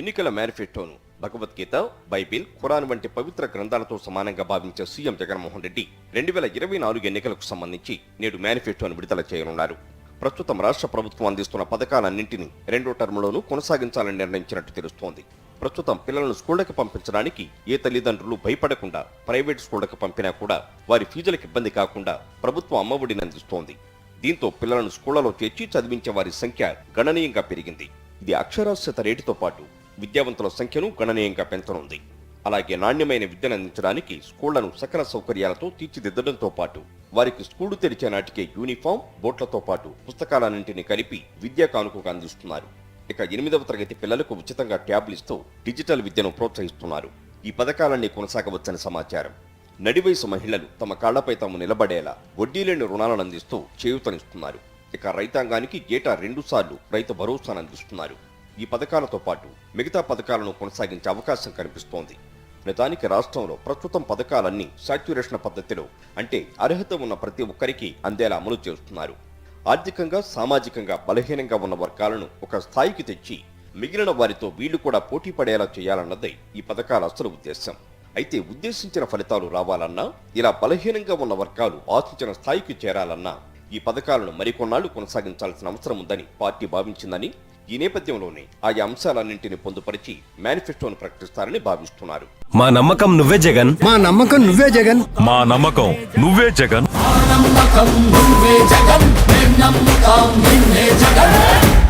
ఎన్నికల మేనిఫెస్టోను భగవద్గీత, బైబిల్, ఖురాన్ వంటి పవిత్ర గ్రంథాలతో సమానంగా భావించే సీఎం జగన్మోహన్ రెడ్డి 2024 ఎన్నికలకు సంబంధించి నేడు మేనిఫెస్టోను విడుదల చేయనున్నారు. ప్రస్తుతం రాష్ట్ర ప్రభుత్వం అందిస్తున్న పథకాలన్నింటినీ రెండో టర్మ్లోనూ కొనసాగించాలని నిర్ణయించినట్టు తెలుస్తోంది. ప్రస్తుతం పిల్లలను స్కూళ్లకు పంపించడానికి ఏ తల్లిదండ్రులు భయపడకుండా ప్రైవేట్ స్కూళ్లకు పంపినా కూడా వారి ఫీజులకు ఇబ్బంది కాకుండా ప్రభుత్వం అమ్మఒడిని అందిస్తోంది. దీంతో పిల్లలను స్కూళ్లలో చేర్చి చదివించే వారి సంఖ్య గణనీయంగా పెరిగింది. ఇది అక్షరాస్యత రేటుతో పాటు విద్యావంతుల సంఖ్యను గణనీయంగా పెంచనుంది. అలాగే నాణ్యమైన విద్యను అందించడానికి స్కూళ్లను సకల సౌకర్యాలతో తీర్చిదిద్దడంతో పాటు వారికి స్కూళ్లు తెరిచే నాటికే యూనిఫామ్, బోట్లతో పాటు పుస్తకాలన్నింటినీ కలిపి విద్యా కానుకగా అందిస్తున్నారు. ఇక 8వ తరగతి పిల్లలకు ఉచితంగా ట్యాబ్లు ఇస్తూ డిజిటల్ విద్యను ప్రోత్సహిస్తున్నారు. ఈ పథకాలన్నీ కొనసాగవచ్చని సమాచారం. నడివయసు మహిళలు తమ కాళ్లపై తాము నిలబడేలా వడ్డీ లేని రుణాలను అందిస్తూ చేయూతనిస్తున్నారు. ఇక రైతాంగానికి ఏటా 2 సార్లు రైతు భరోసాను అందిస్తున్నారు. ఈ పథకాలతో పాటు మిగతా పథకాలను కొనసాగించే అవకాశం కనిపిస్తోంది. నిజానికి రాష్ట్రంలో ప్రస్తుతం పథకాలన్నీ సాచ్యురేషన్ పద్ధతిలో, అంటే అర్హత ఉన్న ప్రతి ఒక్కరికి అందేలా అమలు చేస్తున్నారు. ఆర్థికంగా, సామాజికంగా బలహీనంగా ఉన్న వర్గాలను ఒక స్థాయికి తెచ్చి మిగిలిన వారితో వీళ్లు కూడా పోటీ పడేలా చేయాలన్నదే ఈ పథకాల అసలు ఉద్దేశం. అయితే ఉద్దేశించిన ఫలితాలు రావాలన్నా, ఇలా బలహీనంగా ఉన్న వర్గాలు ఆశించిన స్థాయికి చేరాలన్నా ఈ పథకాలను మరికొన్నాళ్లు కొనసాగించాల్సిన అవసరం ఉందని పార్టీ భావించిందని, ఈ నేపథ్యంలోనే ఆయా అంశాలన్నింటినీ పొందుపరిచి మేనిఫెస్టోను ప్రకటిస్తారని భావిస్తున్నారు. మా నమ్మకం నువ్వే జగన్, మా నమ్మకం నువ్వే జగన్, మా నమ్మకం నువ్వే జగన్, నమ్మకం నువ్వే జగన్, నమ్మకం నిన్నే జగన్.